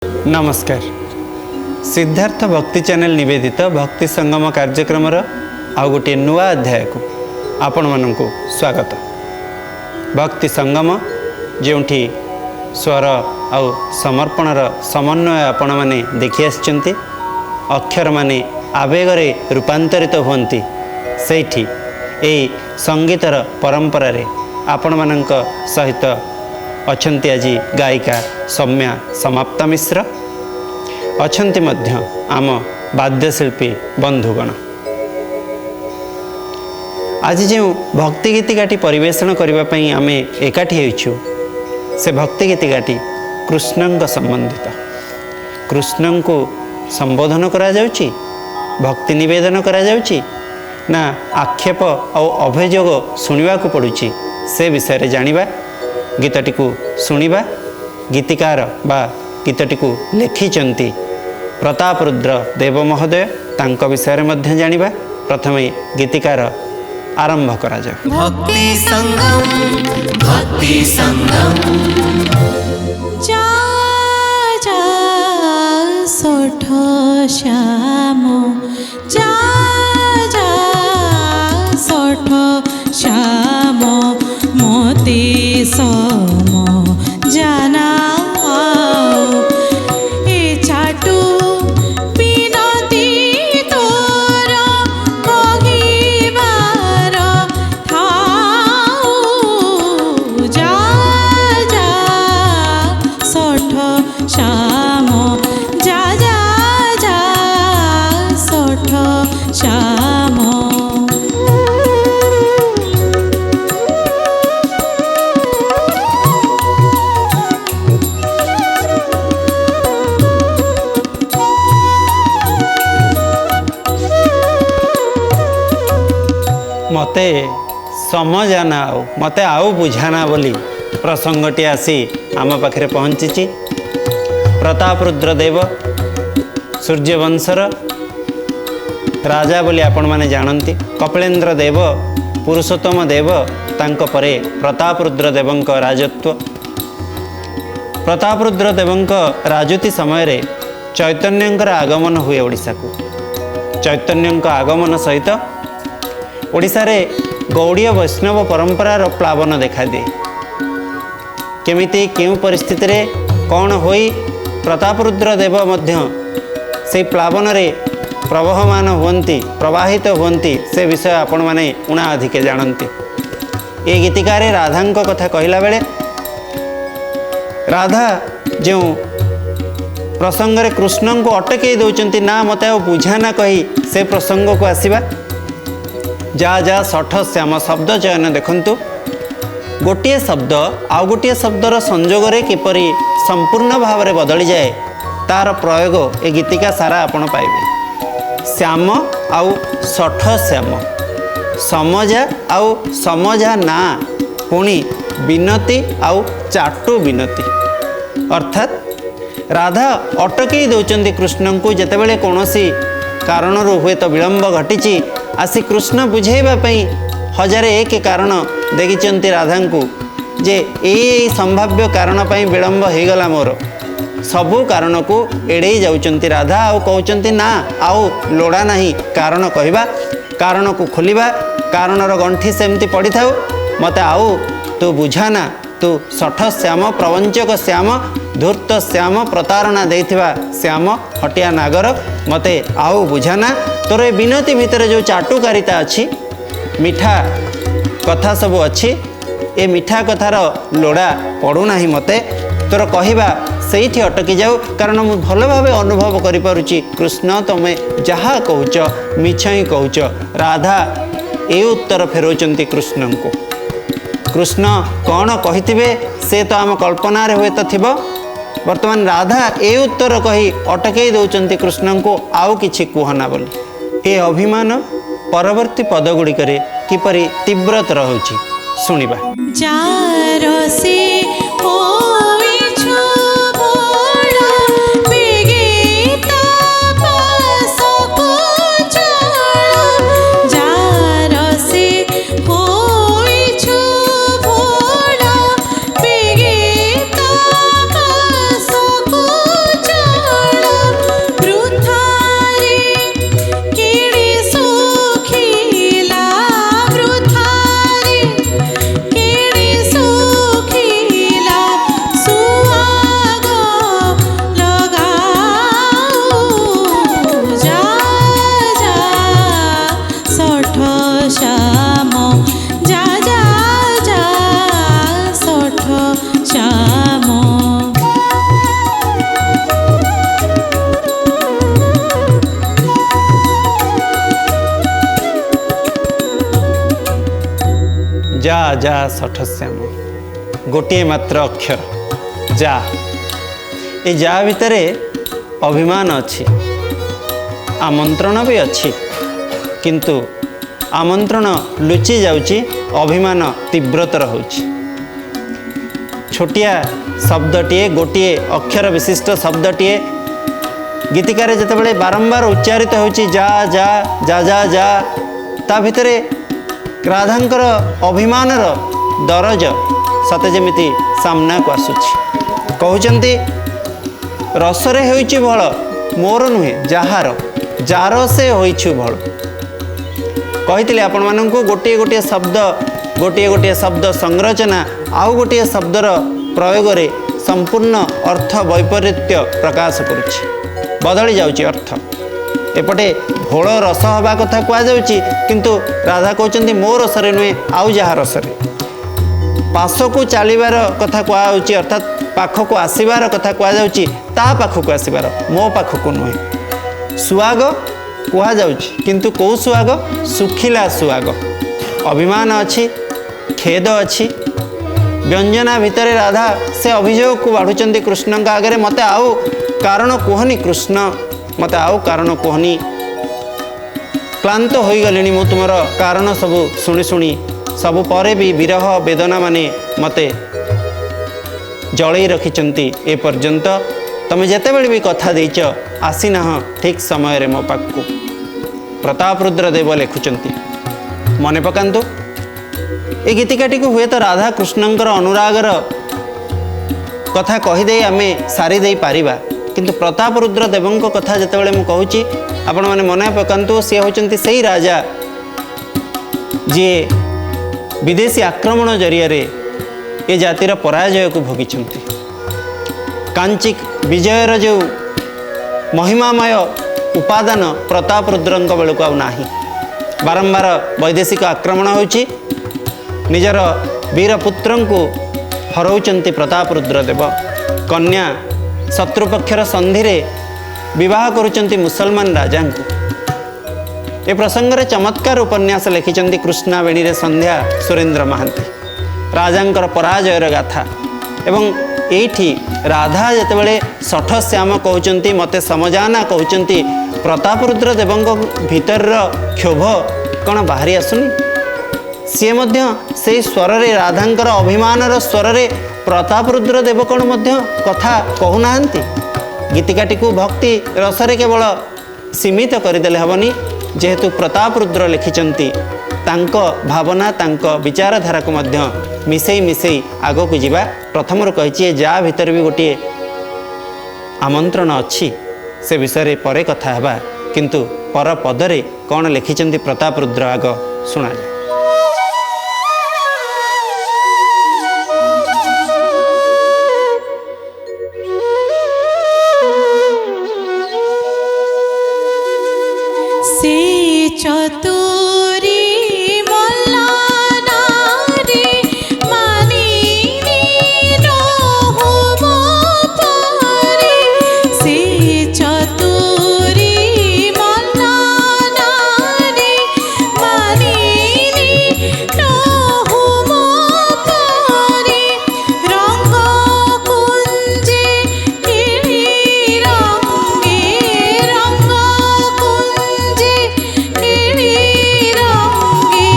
नमस्कार। सिद्धार्थ भक्ति चैनल निवेदित भक्ति संगम कार्यक्रम आउ गोटे नुआ अध्याय को आपण मानक स्वागत। भक्ति संगम जोठी स्वर आउ समर्पणर समन्वय आपण माने देखि आछंती, अक्षर माने आवेगरे रूपांतरित होती सेठी एई संगीतर परंपरा रे आपण मानक सहित अछंती आजी गायिका सौम्या समाप्ता मिश्र अछंती मध्य आम वाद्यशिल्पी बंधुगण। आज जो भक्ति गीतिकाटी परिवेषण करने आम एकाठी होइछु से भक्ति गीतिकाटी कृष्ण संबंधित। कृष्ण को संबोधन करा जाउची, भक्ति निवेदन करा जाउची ना आक्षेप और अभियोग शुणा पड़ुची से विषय रे जानिबा, गीतटी को शुणा। गीतिकार बा गीतटी को लिखिचंती प्रताप रुद्र देव महोदय, तांको विषय रे मध्य जानिबा। प्रथमे गीतिकार आरंभ करा जाय। भक्ति संगम जा जा सोठ श्याम जा जा सोठ श्याम मोती सम जाना ए चाटू बिनती तोर कहिबार थाऊ जा जा सोठ श्याम जा जा जा सोठ श्याम। मते समझाना मते आउ बुझाना बोली प्रसंगटी आसी आम पाखे पहुँची। प्रताप रुद्र देव सूर्यवंशर राजा बोली आपण माने जानती। कपिलेन्द्र देव पुरुषोत्तम देव तांको परे प्रताप रुद्र देवंक राजत्व। प्रताप रुद्र देवंक राजूति समय रे चैतन्यंकर आगमन हुए ओडिशा को। चैतन्यंक आगमन सहित ओडिशा रे गौड़ीय वैष्णव परंपरार प्लावन देखा दिए। केमिति केउ परिस्थिति रे कौन होई प्रताप रुद्र देव मध्य से प्लावन रे प्रवहमान हुंती प्रवाहित हुंती से विषय आपण माने उणा अधिके जानती। ए गीतिकारे राधांक कथा कहला बेले राधा जो प्रसंग रे कृष्ण को अटकई दौचंती ना मते आ बुझाना कही से प्रसंग को आसीबा। जा जा सठ श्याम शब्द चयन देखंतु। गोटे शब्द आउ गोटे शब्दर संजोग रे किपरि संपूर्ण भाव में बदली जाए तार प्रयोग ए गीतिका सारा आपण पाइबे। श्याम आउ सठ श्याम, समझा आउ समझा ना, पुणी बिनती आउ चाटू बिनती। अर्थात राधा अटकई दौचंती कृष्ण को जेतेबेले कोनोसी कारण हुए तो विलंब घटी आसी कृष्ण बुझेबा पई हजार एक कारण देखिचंती राधा को जे ए संभाव्य कारण पई विलंब हो गला मोर सबू कारण को एड़े जाउचंती राधा आउ कहउचंती ना आउ लोड़ा नहीं कारण कहबा, कारण को खोलिबा, कारणर गंठी सेमती पड़ी थाउ मते आउ तू बुझाना, तू सठ श्याम प्रवंचक श्याम धूर्त श्याम प्रतारणा देथिबा श्याम हटिया नागर मते आउ बुझाना। तोर ए बिनती भितर जो चाटुकारिता अच्छी मिठा कथा सब अच्छी ए मिठा कथार लोड़ा पड़ूना मते तोर कहवा से अटकी जाऊ। कारण मु भल भाव अनुभव करिपारुची कृष्ण तमे जहा कहूच मिछ ही कहूच। राधा ए उत्तर फेरौचंती कृष्ण को। कृष्ण कौन कहिथिबे से तो आम कल्पना रे हुए तो थिबो। वर्तमान राधा ए उत्तर कही अटकई दौचंती कृष्ण को आउ किछि कुहना बोली। ए अभिमान परवर्ती पदगुड़िक किपरि तीव्रतर होछि सुनिबा। जार से होइछु बड़ बेगे तापसको चढ़ जार से होइछु बड़ बेगे तापसको चढ़ जा ଷଠଶ୍ୟାମ ଗୋଟିଏ ମାତ୍ର ଅକ୍ଷର ଯା। ଏ ଯା ଭିତରେ ଅଭିମାନ ଅଛି, ଆମନ୍ତ୍ରଣ ବି ଅଛି, କିନ୍ତୁ ଆମନ୍ତ୍ରଣ ଲୁଚି ଯାଉଛି, ଅଭିମାନ ତୀବ୍ରତର ହେଉଛି। ଛୋଟିଆ ଶବ୍ଦଟିଏ, ଗୋଟିଏ ଅକ୍ଷର ବିଶିଷ୍ଟ ଶବ୍ଦଟିଏ ଗୀତିକାରେ ଯେତେବେଳେ ବାରମ୍ବାର ଉଚ୍ଚାରିତ ହେଉଛି ଯା ଯା ଯା ଯା ଯା, ତା ଭିତରେ ରାଧାଙ୍କର ଅଭିମାନର ଦରଜ ସତେ ଯେମିତି ସାମ୍ନାକୁ ଆସୁଛି। କହୁଛନ୍ତି ରସରେ ହୋଇଛି ଭଳ ମୋର ନୁହେଁ ଯାହାର, ଯାର ସେ ହୋଇଛୁ ଭଳ। କହିଥିଲି ଆପଣମାନଙ୍କୁ ଗୋଟିଏ ଗୋଟିଏ ଶବ୍ଦ ସଂରଚନା ଆଉ ଗୋଟିଏ ଶବ୍ଦର ପ୍ରୟୋଗରେ ସମ୍ପୂର୍ଣ୍ଣ ଅର୍ଥ ବୈପରୀତ୍ୟ ପ୍ରକାଶ କରୁଛି, ବଦଳି ଯାଉଛି ଅର୍ଥ। ଏପଟେ ଭୋଳ ରସ ହେବା କଥା କୁହାଯାଉଛି, କିନ୍ତୁ ରାଧା କହୁଛନ୍ତି ମୋ ରସରେ ନୁହେଁ ଆଉ ଯାହା ରସରେ। ପାଶକୁ ଚାଲିବାର କଥା କୁହାଯାଉଛି, ଅର୍ଥାତ୍ ପାଖକୁ ଆସିବାର କଥା କୁହାଯାଉଛି, ତା ପାଖକୁ ଆସିବାର, ମୋ ପାଖକୁ ନୁହେଁ। ସୁଆଗ କୁହାଯାଉଛି, କିନ୍ତୁ କେଉଁ ସୁଆଗ? ଶୁଖିଲା ସୁଆଗ। ଅଭିମାନ ଅଛି, ଖେଦ ଅଛି। ବ୍ୟଞ୍ଜନା ଭିତରେ ରାଧା ସେ ଅଭିଯୋଗକୁ ବାଢ଼ୁଛନ୍ତି କୃଷ୍ଣଙ୍କ ଆଗରେ, ମୋତେ ଆଉ କାରଣ କୁହନି କୃଷ୍ଣ, ମୋତେ ଆଉ କାରଣ କୁହନି, କ୍ଳାନ୍ତ ହୋଇଗଲିଣି ମୁଁ ତୁମର କାରଣ ସବୁ ଶୁଣି ଶୁଣି। ସବୁ ପରେ ବି ବିରହ ବେଦନା ମାନେ ମୋତେ ଜଳେଇ ରଖିଛନ୍ତି ଏ ପର୍ଯ୍ୟନ୍ତ। ତମେ ଯେତେବେଳେ ବି କଥା ଦେଇଛ ଆସିନାହଁ ଠିକ୍ ସମୟରେ ମୋ ପାଖକୁ। ପ୍ରତାପରୁଦ୍ର ଦେବ ଲେଖୁଛନ୍ତି, ମନେ ପକାନ୍ତୁ ଏ ଗୀତିକାଟିକୁ ହୁଏତ ରାଧା କୃଷ୍ଣଙ୍କର ଅନୁରାଗର କଥା କହିଦେଇ ଆମେ ସାରି ଦେଇପାରିବା, କିନ୍ତୁ ପ୍ରତାପରୁଦ୍ର ଦେବଙ୍କ କଥା ଯେତେବେଳେ ମୁଁ କହୁଛି ଆପଣମାନେ ମନେ ପକାନ୍ତୁ, ସିଏ ହେଉଛନ୍ତି ସେଇ ରାଜା ଯିଏ ବିଦେଶୀ ଆକ୍ରମଣ ଜରିଆରେ ଏ ଜାତିର ପରାଜୟକୁ ଭୋଗିଛନ୍ତି। କାଞ୍ଚି ବିଜୟର ଯେଉଁ ମହିମାମୟ ଉପାଦାନ ପ୍ରତାପରୁଦ୍ରଙ୍କ ବେଳକୁ ଆଉ ନାହିଁ। ବାରମ୍ବାର ବୈଦେଶିକ ଆକ୍ରମଣ ହେଉଛି, ନିଜର ବୀରପୁତ୍ରଙ୍କୁ ହରାଉଛନ୍ତି ପ୍ରତାପରୁଦ୍ର ଦେବ। କନ୍ୟା ଶତ୍ରୁପକ୍ଷର ସନ୍ଧିରେ ବିବାହ କରୁଛନ୍ତି ମୁସଲମାନ ରାଜାଙ୍କୁ। ଏ ପ୍ରସଙ୍ଗରେ ଚମତ୍କାର ଉପନ୍ୟାସ ଲେଖିଛନ୍ତି କୃଷ୍ଣାବେଣୀରେ ସନ୍ଧ୍ୟା ସୁରେନ୍ଦ୍ର ମହାନ୍ତି, ରାଜାଙ୍କର ପରାଜୟର ଗାଥା। ଏବଂ ଏଇଠି ରାଧା ଯେତେବେଳେ ଷଠଶ୍ୟାମ କହୁଛନ୍ତି, ମୋତେ ସମଜାନା କହୁଛନ୍ତି, ପ୍ରତାପରୁଦ୍ର ଦେବଙ୍କ ଭିତରର କ୍ଷୋଭ କ'ଣ ବାହାରି ଆସୁନି? ସିଏ ମଧ୍ୟ ସେଇ ସ୍ୱରରେ, ରାଧାଙ୍କର ଅଭିମାନର ସ୍ୱରରେ ପ୍ରତାପରୁଦ୍ର ଦେବ କ'ଣ ମଧ୍ୟ କଥା କହୁନାହାନ୍ତି? ଗୀତିକାଟିକୁ ଭକ୍ତି ରସରେ କେବଳ ସୀମିତ କରିଦେଲେ ହେବନି, ଯେହେତୁ ପ୍ରତାପରୁଦ୍ର ଲେଖିଛନ୍ତି, ତାଙ୍କ ଭାବନା ତାଙ୍କ ବିଚାରଧାରାକୁ ମଧ୍ୟ ମିଶେଇ ମିଶେଇ ଆଗକୁ ଯିବା। ପ୍ରଥମରୁ କହିଛି ଏ ଯା ଭିତରେ ବି ଗୋଟିଏ ଆମନ୍ତ୍ରଣ ଅଛି, ସେ ବିଷୟରେ ପରେ କଥା ହେବା, କିନ୍ତୁ ପର ପଦରେ କ'ଣ ଲେଖିଛନ୍ତି ପ୍ରତାପରୁଦ୍ର ଆଗ ଶୁଣାଯାଏ। ସେ ଚତୁରୀ ମଲ୍ଲାନାରୀ ମାନିନୀ ରହୁବ ପରେ। ସେ ଚତୁରୀ ମଲ୍ଲାନାରୀ ମାନିନୀ ରହୁବ ପରେ। ରଙ୍ଗ କୁଞ୍ଜେ କିଣି ରଙ୍ଗେ ରଙ୍ଗ କୁଞ୍ଜେ କିଣି ରଙ୍ଗେ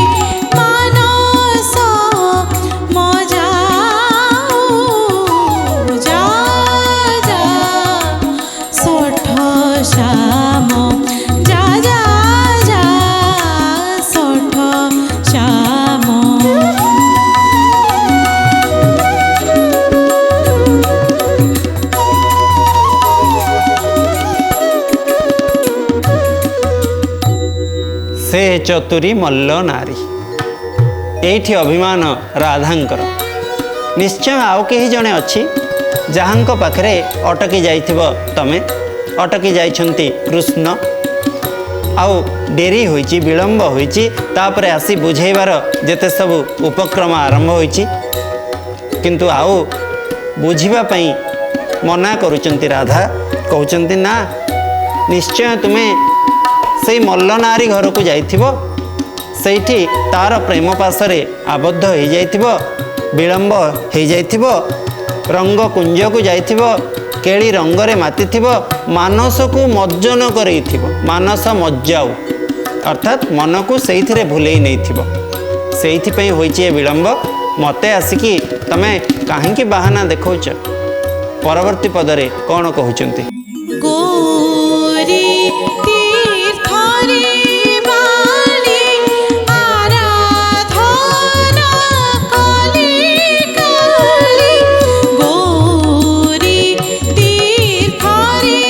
ମାନସ ମଜାଉ ଯା ଯା ଷଠ ଶ୍ୟାମ ଯା ଯା ଯା ଷଠ ଶ୍ୟାମ। ସେ ଚତୁରୀ ମଲ୍ଲ ନାରୀ, ଏଇଠି ଅଭିମାନ ରାଧାଙ୍କର। ନିଶ୍ଚୟ ଆଉ କେହି ଜଣେ ଅଛି ଯାହାଙ୍କ ପାଖରେ ଅଟକି ଯାଇଥିବ ତମେ, ଅଟକି ଯାଇଛନ୍ତି କୃଷ୍ଣ। ଆଉ ଡେରି ହୋଇଛି, ବିଳମ୍ବ ହୋଇଛି, ତାପରେ ଆସି ବୁଝେଇବାର ଯେତେ ସବୁ ଉପକ୍ରମ ଆରମ୍ଭ ହୋଇଛି, କିନ୍ତୁ ଆଉ ବୁଝିବା ପାଇଁ ମନା କରୁଛନ୍ତି ରାଧା। କହୁଛନ୍ତି ନା, ନିଶ୍ଚୟ ତୁମେ ସେଇ ମଲ୍ଲନାରୀ ଘରକୁ ଯାଇଥିବ, ସେଇଠି ତାର ପ୍ରେମ ପାଶରେ ଆବଦ୍ଧ ହୋଇଯାଇଥିବ, ବିଳମ୍ବ ହୋଇଯାଇଥିବ, ରଙ୍ଗ କୁଞ୍ଜକୁ ଯାଇଥିବ, କେଳି ରଙ୍ଗରେ ମାତିଥିବ, ମାନସକୁ ମଜ୍ଜନ କରେଇଥିବ, ମାନସ ମଜ୍ଜାଉ ଅର୍ଥାତ୍ ମନକୁ ସେଇଥିରେ ଭୁଲେଇ ନେଇଥିବ। ସେଇଥିପାଇଁ ହୋଇଛି ଏ ବିଳମ୍ବ। ମୋତେ ଆସିକି ତମେ କାହିଁକି ବାହାନା ଦେଖାଉଛ? ପରବର୍ତ୍ତୀ ପଦରେ କ'ଣ କହୁଛନ୍ତି? ଗୌରୀ ତୀର୍ଥରେ ବାଳି ଆରାଧନା କଲି କାଳି। ଗୌରୀ ତୀର୍ଥରେ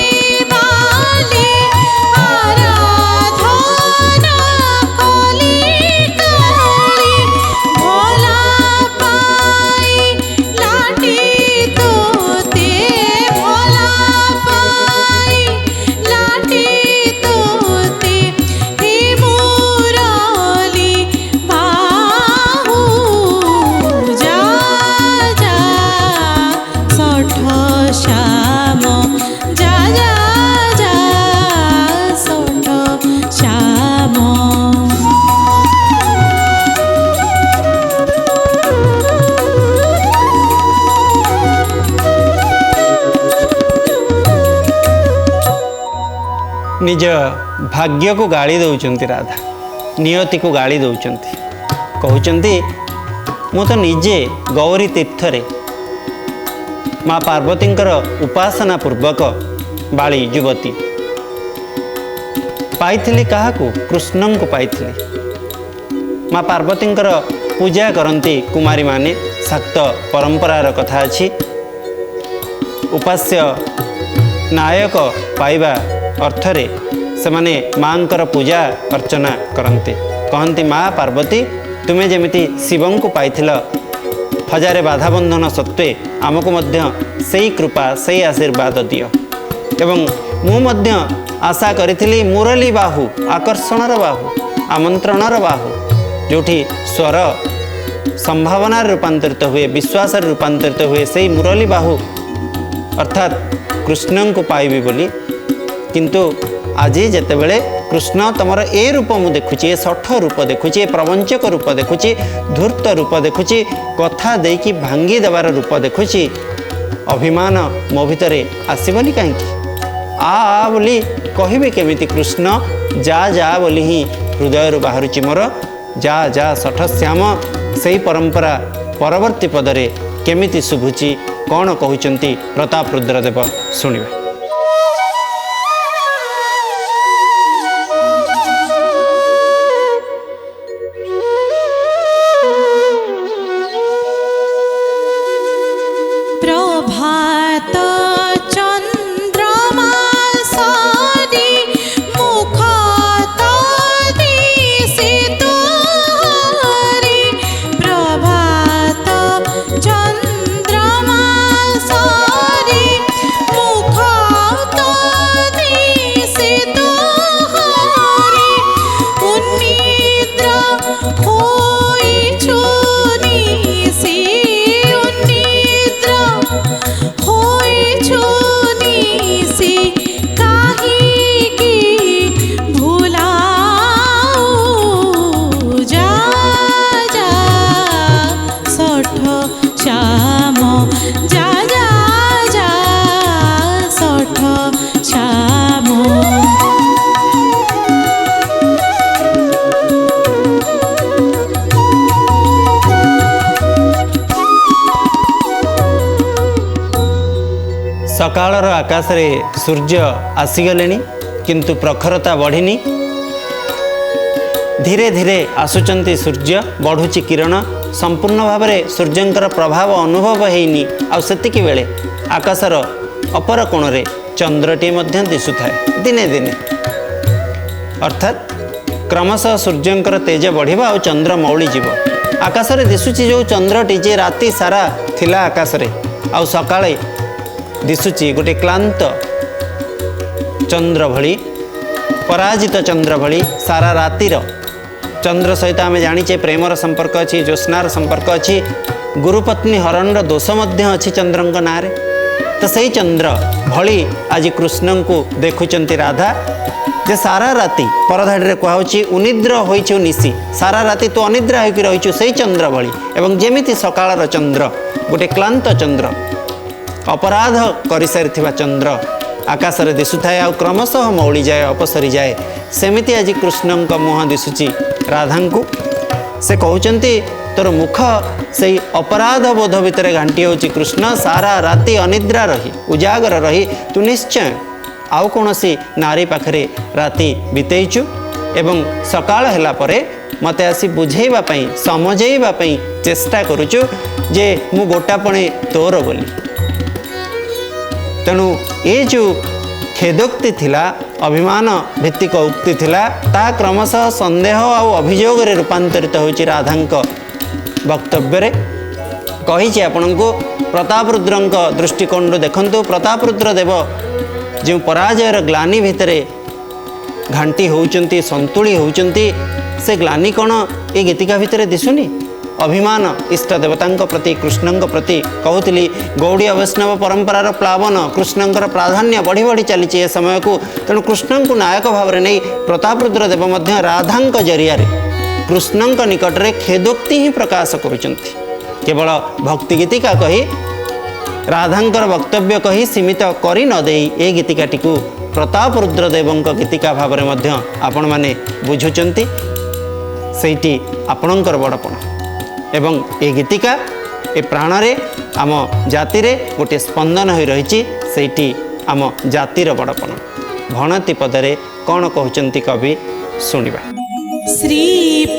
ବାଳି ଆରାଧନା କଲି କାଳି। ଭୋଲା ପାଇ ଲାଟି ତୋତେ ଭୋଲା ପାଇ ଲାଟି ତୋତେ হে মুরলি বাহু যা যা ষঠ শ্যাম যা যা যা ষঠ শ্যাম। ନିଜ ଭାଗ୍ୟକୁ ଗାଳି ଦେଉଛନ୍ତି ରାଧା, ନିୟତିକୁ ଗାଳି ଦେଉଛନ୍ତି। କହୁଛନ୍ତି ମୁଁ ତ ନିଜେ ଗୌରୀ ତୀର୍ଥରେ ମା ପାର୍ବତୀଙ୍କର ଉପାସନା ପୂର୍ବକ ବାଳି ଯୁବତୀ ପାଇଥିଲି। କାହାକୁ? କୃଷ୍ଣଙ୍କୁ ପାଇଥିଲି। ମା ପାର୍ବତୀଙ୍କର ପୂଜା କରନ୍ତି କୁମାରୀମାନେ। ଶାକ୍ତ ପରମ୍ପରାର କଥା ଅଛି। ଉପାସ୍ୟ ନାୟକ ପାଇବା ଅର୍ଥରେ ସେମାନେ ମାଙ୍କର ପୂଜା ଅର୍ଚ୍ଚନା କରନ୍ତି। କହନ୍ତି ମା ପାର୍ବତୀ ତୁମେ ଯେମିତି ଶିବଙ୍କୁ ପାଇଥିଲ ହଜାରେ ବାଧାବନ୍ଧନ ସତ୍ତ୍ୱେ ଆମକୁ ମଧ୍ୟ ସେଇ କୃପା ସେଇ ଆଶୀର୍ବାଦ ଦିଅ। ଏବଂ ମୁଁ ମଧ୍ୟ ଆଶା କରିଥିଲି ମୁରଲୀ ବାହୁ, ଆକର୍ଷଣର ବାହୁ, ଆମନ୍ତ୍ରଣର ବାହୁ, ଯେଉଁଠି ସ୍ୱର ସମ୍ଭାବନାରେ ରୂପାନ୍ତରିତ ହୁଏ, ବିଶ୍ୱାସରେ ରୂପାନ୍ତରିତ ହୁଏ, ସେଇ ମୁରଲୀ ବାହୁ ଅର୍ଥାତ୍ କୃଷ୍ଣଙ୍କୁ ପାଇବି ବୋଲି। କିନ୍ତୁ ଆଜି ଯେତେବେଳେ କୃଷ୍ଣ ତମର ଏ ରୂପ ମୁଁ ଦେଖୁଛି, ଏ ଷଠ ରୂପ ଦେଖୁଛି, ଏ ପ୍ରବଞ୍ଚକ ରୂପ ଦେଖୁଛି, ଧୂର୍ତ୍ତ ରୂପ ଦେଖୁଛି, କଥା ଦେଇକି ଭାଙ୍ଗି ଦେବାର ରୂପ ଦେଖୁଛି, ଅଭିମାନ ମୋ ଭିତରେ ଆସିବନି କାହିଁକି? ଆ ବୋଲି କହିବି କେମିତି? କୃଷ୍ଣ ଯା ଯା ବୋଲି ହିଁ ହୃଦୟରୁ ବାହାରୁଛି ମୋର। ଯା ଯା ଷଠ ଶ୍ୟାମ। ସେହି ପରମ୍ପରା ପରବର୍ତ୍ତୀ ପଦରେ କେମିତି ଶୁଭୁଛି, କ'ଣ କହୁଛନ୍ତି ପ୍ରତାପ ରୁଦ୍ରଦେବ ଶୁଣିବା। প্রভাত চন্দ্রমা সরি মুখ দিশে তোহারি। প্রভাত চন্দ্রমা সরি মুখ দিশে তোহারি। উন্নিদ্র হইছু নিশি উন্নিদ্র হইছু নিশি কাহিকি ভুলাও। যা যা ষঠ শ্যাম যা যা যা ষঠ শ্যাম। ସକାଳର ଆକାଶରେ ସୂର୍ଯ୍ୟ ଆସିଗଲେଣି, କିନ୍ତୁ ପ୍ରଖରତା ବଢ଼ିନି। ଧୀରେ ଧୀରେ ଆସୁଛନ୍ତି ସୂର୍ଯ୍ୟ, ବଢ଼ୁଛି କିରଣ। ସମ୍ପୂର୍ଣ୍ଣ ଭାବରେ ସୂର୍ଯ୍ୟଙ୍କର ପ୍ରଭାବ ଅନୁଭବ ହେଇନି। ଆଉ ସେତିକି ବେଳେ ଆକାଶର ଅପର କୋଣରେ ଚନ୍ଦ୍ରଟିଏ ମଧ୍ୟ ଦିଶୁଥାଏ ଦିନେ ଦିନେ। ଅର୍ଥାତ୍ କ୍ରମଶଃ ସୂର୍ଯ୍ୟଙ୍କର ତେଜ ବଢ଼ିବ ଆଉ ଚନ୍ଦ୍ର ମଉଳିଯିବ। ଆକାଶରେ ଦିଶୁଛି ଯେଉଁ ଚନ୍ଦ୍ରଟି, ଯେ ରାତି ସାରା ଥିଲା ଆକାଶରେ, ଆଉ ସକାଳେ ଦିଶୁଛି ଗୋଟେ କ୍ଲାନ୍ତ ଚନ୍ଦ୍ର ଭଳି, ପରାଜିତ ଚନ୍ଦ୍ର ଭଳି। ସାରା ରାତିର ଚନ୍ଦ୍ର ସହିତ ଆମେ ଜାଣିଛେ ପ୍ରେମର ସମ୍ପର୍କ ଅଛି, ଜ୍ୟୋତ୍ସ୍ନାର ସମ୍ପର୍କ ଅଛି, ଗୁରୁପତ୍ନୀ ହରଣର ଦୋଷ ମଧ୍ୟ ଅଛି ଚନ୍ଦ୍ରଙ୍କ ନାଁରେ। ତ ସେଇ ଚନ୍ଦ୍ର ଭଳି ଆଜି କୃଷ୍ଣଙ୍କୁ ଦେଖୁଛନ୍ତି ରାଧା। जे सारा राति परधाड़ी कहुच्छी उनिद्र होइछु निशी सारा राति तू अनिद्रा होकर रहीचु से चंद्र भली एवं जेमिति सकाळर चंद्र गोटे क्लांत चंद्र अपराध कर सारी चंद्र आकाश में दिशुए आ क्रमशः मौली जाए अपसरी जाए सेमिति आज कृष्ण मुह दिशुची राधा को से कहते तोर मुख से अपराध बोध भितर घाटी होची कृष्ण सारा राति अनिद्रा रही उजागर रही तू निश्चय आउ कौन सी नारी पाखरे राति बितेइचु एवं सकाळ हैला परे मते आसी बुझेइबापई समझेइबापई चेष्टा करुचु जे मु गोटापणे तोर बोली तेणु ये जो खेदोक्ति थिला अभिमान भित्तिक उक्ति थिला ता क्रमशः संदेह आउ अभियोग रे रूपांतरित होची राधांक वक्तव्य रे कही आपको प्रतापरुद्र दृष्टिकोण देखंतु प्रतापरुद्र देव जो पराजयर ग्लानि भितर घाटी होउचंती संतुली होउचंती से ग्लानि कौन ये गीतिका भितर दिशुनी अभिमान इष्ट देवता प्रति कृष्ण प्रति कहूली गौड़ीय वैष्णव परंपरार प्लावन कृष्णंकर प्राधान्य बढ़ी बढ़ी चली ए समय को तेणु कृष्ण को नायक भाव में नहीं प्रतापरुद्र देव मध्य राधांक जरिया कृष्णंक निकट में खेदोक्ति ही प्रकाश करुचंती केवल भक्ति गीतिका कही राधांकर वक्तव्य कही सीमित करी न देई ए गीतिकाटी को प्रतापरुद्र देवंक गीतिका भाव में मध्य आपण माने बुझुचंती सेठी आपणकर बड़पण एवं ए गीतिका ए प्राण रे आम जाति रे गोटे स्पंदन हो रही सेठी आम जातिर बड़पण भणति पदरे कौन कहते कवि शुणा श्री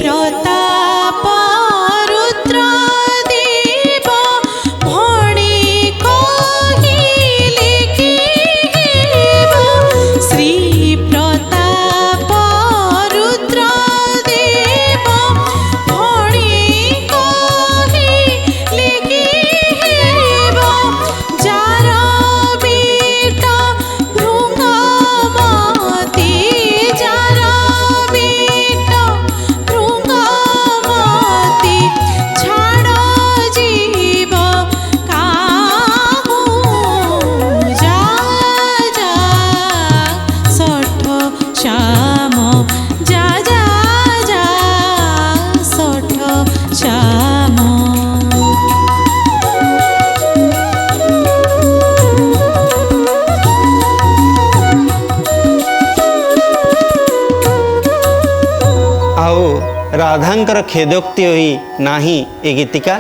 प्रताप रुद्र देव भणी कहिले केव श्री प्रताप रुद्र देव भणी कहिले केव जार बेटा भृंगमती जार राधांकर खेदोक्ति होई नाही ए गीतिका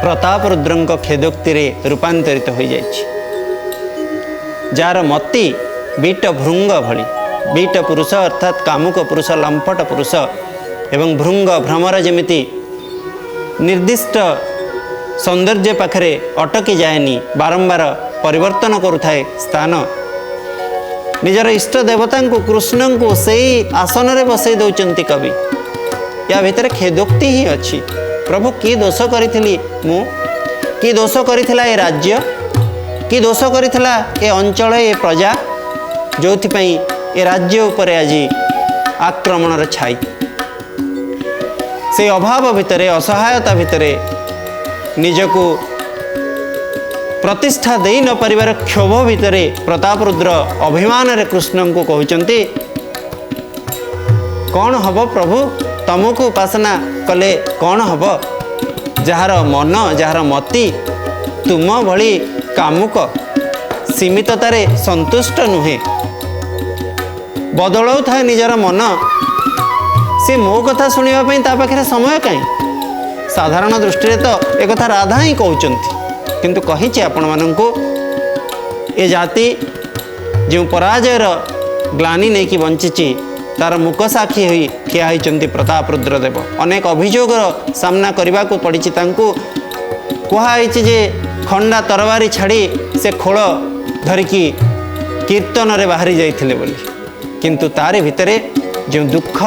प्रतापरुद्र खेदोक्ति रे रूपांतरित हो जाइछि जार मति बीट भृंग भली बीट पुरुष अर्थात कामुक पुरुष लंपट पुरुष एवं भृंग भ्रमर जमिति निर्दिष्ट सौंदर्य पाखरे अटकी जाएनी बारंबार परिवर्तन करुथाए स्थान निजर इष्ट देवता को कृष्ण को सही आसन रे बसई दौचंती कवि या भितर खेदोक्ति ही अच्छी प्रभु की दोष करी मु की दोष करिथिला ए राज्य की दोष करिथिला ए अंचल ए प्रजा जो ए राज्य उपरे आज आक्रमणर छाई से अभाव भितर असहायता भितर निजको प्रतिष्ठा दे न परिवार क्षोभ भितर प्रतापरुद्र अभिमान रे कृष्ण को कहते कौन हब प्रभु तुमको उपासना कले कौन हब जार मन जार मति तुम भली कामुक सीमिततार संतुष्ट नुहे बदलाउ था निजर मन सी मो कथा शुणापी ता पाखे समय कहीं साधारण दृष्टि तो एक राधा ही कहते किंतु कही आपण मानू ए जाति जो पराजयर ग्लानि नहीं कि बंची तार मुख साक्षी हुई ठिया होती प्रतापरुद्र देव अनेक अभियोग सामना करने को पड़ी कहुई जे खंडा तरवारी छाड़ी से खोल धरिकी कीर्तन रे बाहरी जाइथिले बोली किंतु तारि भितरे जो दुख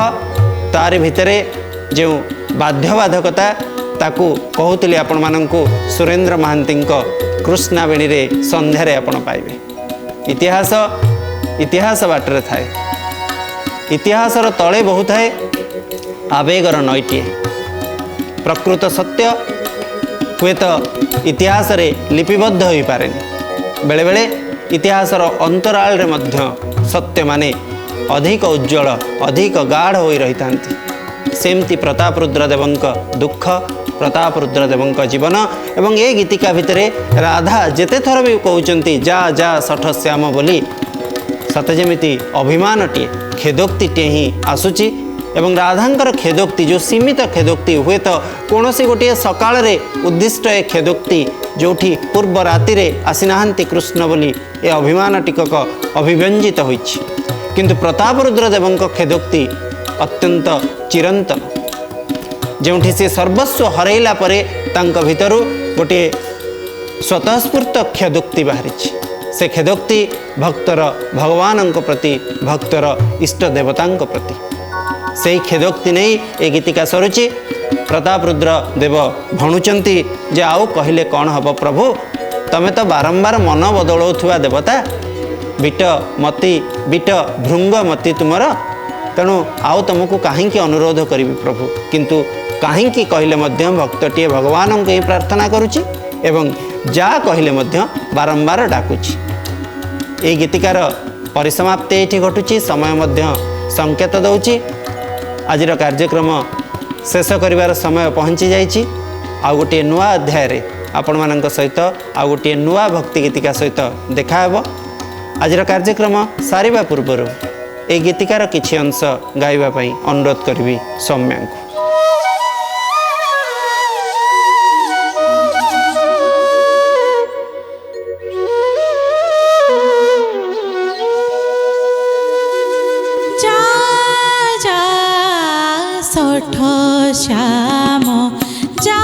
तारि भितरे जो बाध्यबाधकता ताकू कहूली आपण मानू सुरेंद्र महांती कृष्णावेणी रे संध्यारे आपण पाइबे इतिहास इतिहास बाटर थाए इतिहासर तले बहुत है आवेगर नईटीए प्रकृत सत्य हुए तो इतिहास रे लिपिबद्ध हो पारे बेले बेले इतिहासर अंतराल रे मध्य सत्य माने अधिक उज्जवल अधिक गाढ़ हो रही था। सेमती प्रताप रुद्रदेव दुख प्रताप रुद्रदेव जीवन एवं ये गीतिका भितर राधा जेते थर भी कहते जा जा सठ श्याम बोली सतजेमिति अभिमानटीए खेदोक्तिटे ही आसूची एवं राधांकर खेदोक्ति जो सीमित खेदोक्ति हुए तो कौन सी गोटे सकाल रे उद्दिष्ट ए खेदोक्ति जोठी पूर्व राति रे आसीनाहांती कृष्ण बोली ए अभिमान टिकक अभिव्यंजित होइछि किंतु प्रताप रुद्रदेव खेदोक्ति अत्यंत चिरंतन जोठी से सर्वस्व हरैला परे तांक भितरु गोटे स्वतःस्फूर्त खेदोक्ति बाहरी से खेदोक्ति भक्तर भगवान प्रति भक्तर इष्ट देवता प्रति से खेदोक्ति नहीं ए गीतिका सरुचि। प्रताप रुद्र देव भणुचंती जे आउ कहले कौन हम प्रभु तमे तो बारंबार मन बदलौथुवा देवता बिट मती बिट भृंग मती तुमर तेणु आउ तुमको कहीं अनुरोध करी प्रभु किंतु कहीं कहले मध्य भक्तटीए भगवान को ही प्रार्थना करुच्ची एवं जा कहले मध्य बारंबार डाकुची। ये गीतिकार परिसमाप्ति ये घटुची समय मध्य संकेत दौची आज कार्यक्रम शेष करिवार समय पहुँची जाइए। आउ गोटे नुआ अध्याय रे आपण मानक सहित आउ गोटे नुआ भक्ति गीतिका सहित देखा आज कार्यक्रम सारिबा पूर्व ए गीतिकार किछि अंश गाइबा पई अनुरोध करिवि सौम्या को। सठ श्याम जा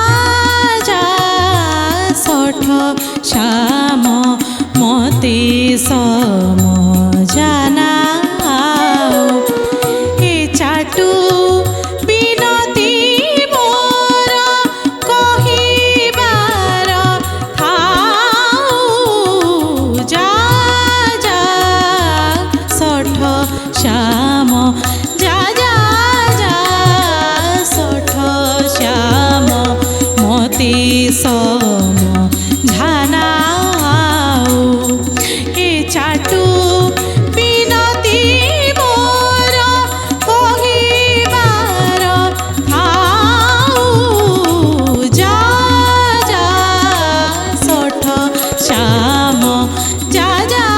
जा सठ श्याम मते समझाना ए चाटू बिनती मोर कहिबार थाऊ जा जा सठ श्याम जा जा श्याम मोती समझाना ए चाटू बिनती मोर कहिबार थाऊ जा जा सठ श्याम जा जा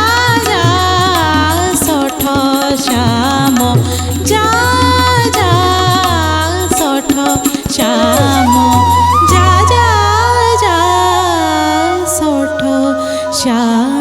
सठ श्याम जा श्याम जा जा सठ श्याम।